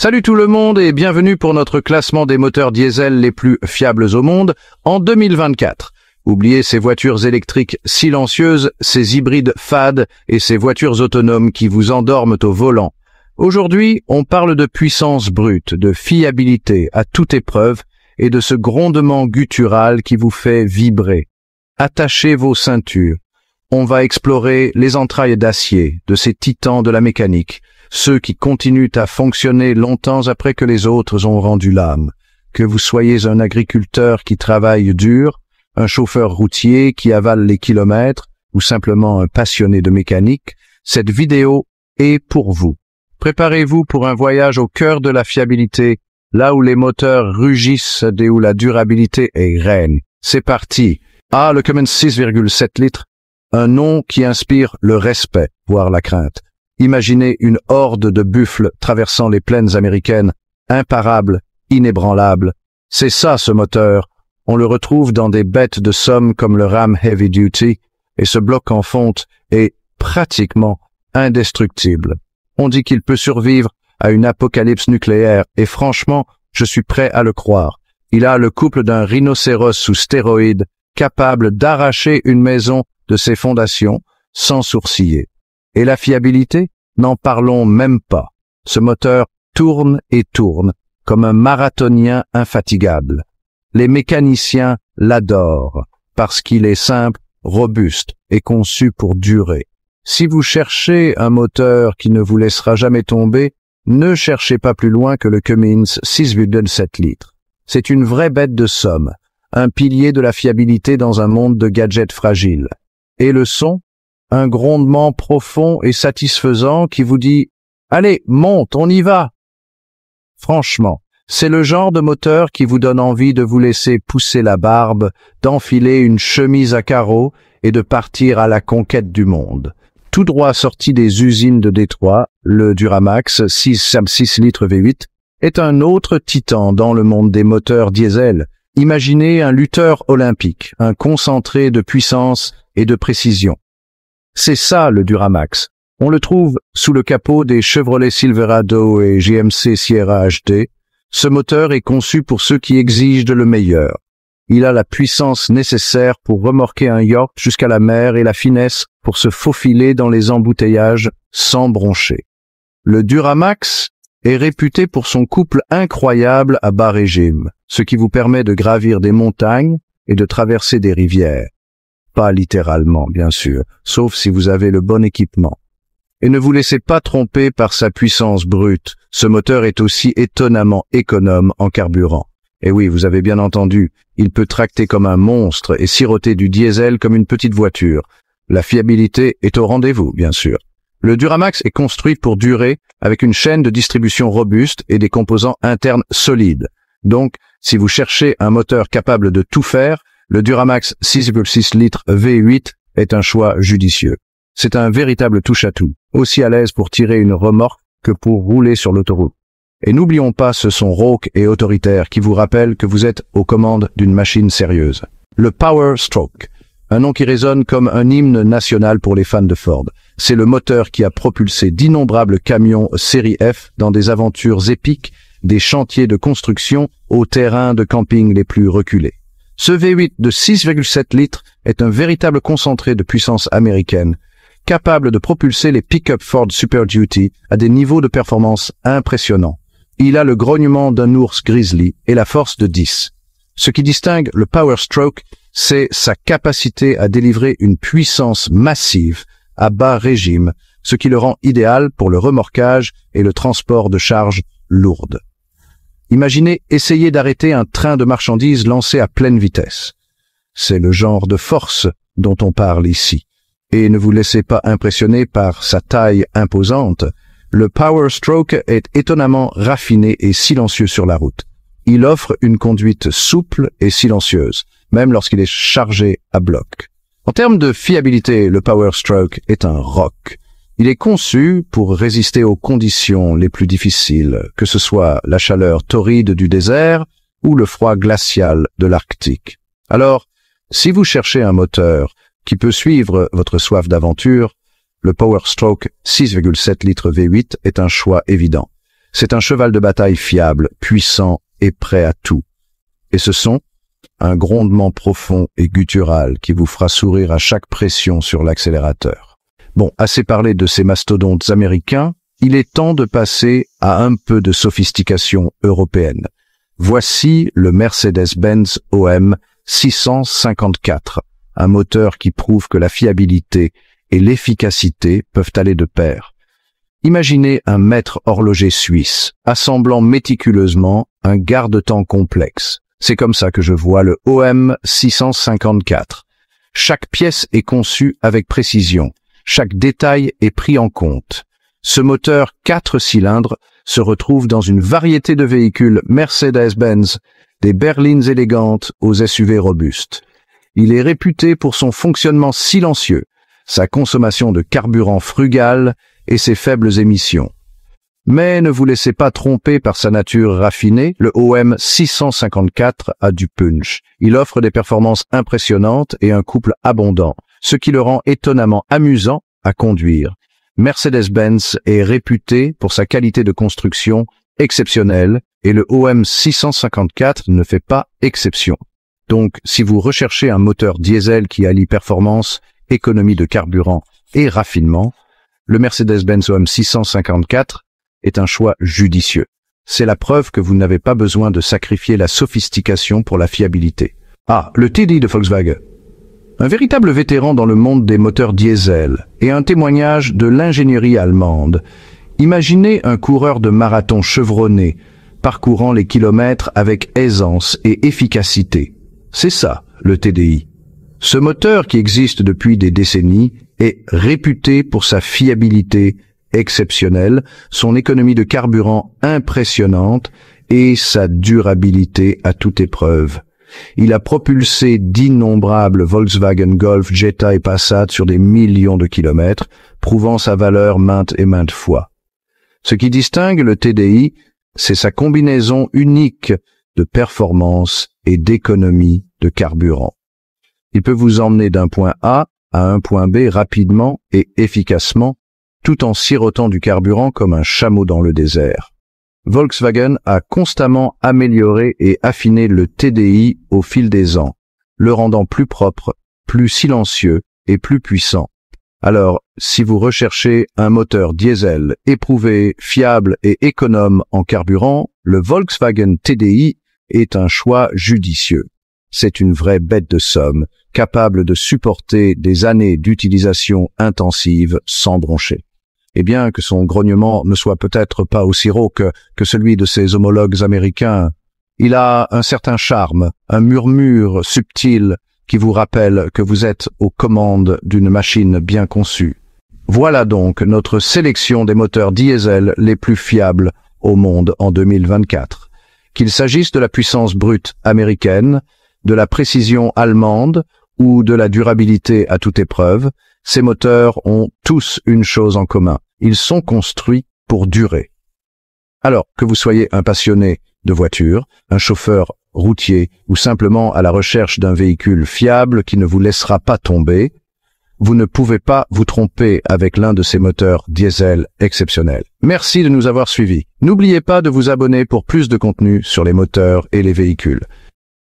Salut tout le monde et bienvenue pour notre classement des moteurs diesel les plus fiables au monde en 2024. Oubliez ces voitures électriques silencieuses, ces hybrides fades et ces voitures autonomes qui vous endorment au volant. Aujourd'hui, on parle de puissance brute, de fiabilité à toute épreuve et de ce grondement guttural qui vous fait vibrer. Attachez vos ceintures. On va explorer les entrailles d'acier de ces titans de la mécanique, ceux qui continuent à fonctionner longtemps après que les autres ont rendu l'âme. Que vous soyez un agriculteur qui travaille dur, un chauffeur routier qui avale les kilomètres, ou simplement un passionné de mécanique, cette vidéo est pour vous. Préparez-vous pour un voyage au cœur de la fiabilité, là où les moteurs rugissent et où la durabilité est reine. C'est parti. Le Cummins 6,7 litres, un nom qui inspire le respect, voire la crainte. Imaginez une horde de buffles traversant les plaines américaines, imparables, inébranlables. C'est ça ce moteur. On le retrouve dans des bêtes de somme comme le Ram Heavy Duty, et ce bloc en fonte est pratiquement indestructible. On dit qu'il peut survivre à une apocalypse nucléaire, et franchement, je suis prêt à le croire. Il a le couple d'un rhinocéros sous stéroïdes, capable d'arracher une maison de ses fondations sans sourciller. Et la fiabilité? N'en parlons même pas. Ce moteur tourne et tourne, comme un marathonien infatigable. Les mécaniciens l'adorent, parce qu'il est simple, robuste et conçu pour durer. Si vous cherchez un moteur qui ne vous laissera jamais tomber, ne cherchez pas plus loin que le Cummins 6,7 litres. C'est une vraie bête de somme, un pilier de la fiabilité dans un monde de gadgets fragiles. Et le son? Un grondement profond et satisfaisant qui vous dit « Allez, monte, on y va !» Franchement, c'est le genre de moteur qui vous donne envie de vous laisser pousser la barbe, d'enfiler une chemise à carreaux et de partir à la conquête du monde. Tout droit sorti des usines de Détroit, le Duramax 6 litres V8 est un autre titan dans le monde des moteurs diesel. Imaginez un lutteur olympique, un concentré de puissance et de précision. C'est ça le Duramax. On le trouve sous le capot des Chevrolet Silverado et GMC Sierra HD. Ce moteur est conçu pour ceux qui exigent le meilleur. Il a la puissance nécessaire pour remorquer un yacht jusqu'à la mer et la finesse pour se faufiler dans les embouteillages sans broncher. Le Duramax est réputé pour son couple incroyable à bas régime, ce qui vous permet de gravir des montagnes et de traverser des rivières. Pas littéralement, bien sûr, sauf si vous avez le bon équipement. Et ne vous laissez pas tromper par sa puissance brute. Ce moteur est aussi étonnamment économe en carburant. Et oui, vous avez bien entendu, il peut tracter comme un monstre et siroter du diesel comme une petite voiture. La fiabilité est au rendez-vous, bien sûr. Le Duramax est construit pour durer avec une chaîne de distribution robuste et des composants internes solides. Donc, si vous cherchez un moteur capable de tout faire, le Duramax 6,6 litres V8 est un choix judicieux. C'est un véritable touche-à-tout, aussi à l'aise pour tirer une remorque que pour rouler sur l'autoroute. Et n'oublions pas ce son rauque et autoritaire qui vous rappelle que vous êtes aux commandes d'une machine sérieuse. Le Power Stroke, un nom qui résonne comme un hymne national pour les fans de Ford. C'est le moteur qui a propulsé d'innombrables camions série F dans des aventures épiques, des chantiers de construction aux terrains de camping les plus reculés. Ce V8 de 6,7 litres est un véritable concentré de puissance américaine, capable de propulser les pick-up Ford Super Duty à des niveaux de performance impressionnants. Il a le grognement d'un ours grizzly et la force de 10. Ce qui distingue le Power Stroke, c'est sa capacité à délivrer une puissance massive à bas régime, ce qui le rend idéal pour le remorquage et le transport de charges lourdes. Imaginez essayer d'arrêter un train de marchandises lancé à pleine vitesse. C'est le genre de force dont on parle ici. Et ne vous laissez pas impressionner par sa taille imposante. Le Power Stroke est étonnamment raffiné et silencieux sur la route. Il offre une conduite souple et silencieuse, même lorsqu'il est chargé à bloc. En termes de fiabilité, le Power Stroke est un rock. Il est conçu pour résister aux conditions les plus difficiles, que ce soit la chaleur torride du désert ou le froid glacial de l'Arctique. Alors, si vous cherchez un moteur qui peut suivre votre soif d'aventure, le Power Stroke 6,7 litres V8 est un choix évident. C'est un cheval de bataille fiable, puissant et prêt à tout. Et ce son, un grondement profond et guttural qui vous fera sourire à chaque pression sur l'accélérateur. Bon, assez parlé de ces mastodontes américains, il est temps de passer à un peu de sophistication européenne. Voici le Mercedes-Benz OM 654, un moteur qui prouve que la fiabilité et l'efficacité peuvent aller de pair. Imaginez un maître horloger suisse, assemblant méticuleusement un garde-temps complexe. C'est comme ça que je vois le OM 654. Chaque pièce est conçue avec précision. Chaque détail est pris en compte. Ce moteur 4 cylindres se retrouve dans une variété de véhicules Mercedes-Benz, des berlines élégantes aux SUV robustes. Il est réputé pour son fonctionnement silencieux, sa consommation de carburant frugale et ses faibles émissions. Mais ne vous laissez pas tromper par sa nature raffinée, le OM 654 a du punch. Il offre des performances impressionnantes et un couple abondant, ce qui le rend étonnamment amusant à conduire. Mercedes-Benz est réputé pour sa qualité de construction exceptionnelle et le OM 654 ne fait pas exception. Donc, si vous recherchez un moteur diesel qui allie performance, économie de carburant et raffinement, le Mercedes-Benz OM 654 est un choix judicieux. C'est la preuve que vous n'avez pas besoin de sacrifier la sophistication pour la fiabilité. Ah, le TDI de Volkswagen. Un véritable vétéran dans le monde des moteurs diesel et un témoignage de l'ingénierie allemande. Imaginez un coureur de marathon chevronné, parcourant les kilomètres avec aisance et efficacité. C'est ça, le TDI. Ce moteur qui existe depuis des décennies est réputé pour sa fiabilité exceptionnelle, son économie de carburant impressionnante et sa durabilité à toute épreuve. Il a propulsé d'innombrables Volkswagen Golf, Jetta et Passat sur des millions de kilomètres, prouvant sa valeur maintes et maintes fois. Ce qui distingue le TDI, c'est sa combinaison unique de performance et d'économie de carburant. Il peut vous emmener d'un point A à un point B rapidement et efficacement, tout en sirotant du carburant comme un chameau dans le désert. Volkswagen a constamment amélioré et affiné le TDI au fil des ans, le rendant plus propre, plus silencieux et plus puissant. Alors, si vous recherchez un moteur diesel éprouvé, fiable et économe en carburant, le Volkswagen TDI est un choix judicieux. C'est une vraie bête de somme, capable de supporter des années d'utilisation intensive sans broncher. Et bien que son grognement ne soit peut-être pas aussi rauque que celui de ses homologues américains, il a un certain charme, un murmure subtil qui vous rappelle que vous êtes aux commandes d'une machine bien conçue. Voilà donc notre sélection des moteurs diesel les plus fiables au monde en 2024. Qu'il s'agisse de la puissance brute américaine, de la précision allemande ou de la durabilité à toute épreuve, ces moteurs ont tous une chose en commun. Ils sont construits pour durer. Alors, que vous soyez un passionné de voiture, un chauffeur routier ou simplement à la recherche d'un véhicule fiable qui ne vous laissera pas tomber, vous ne pouvez pas vous tromper avec l'un de ces moteurs diesel exceptionnels. Merci de nous avoir suivis. N'oubliez pas de vous abonner pour plus de contenu sur les moteurs et les véhicules.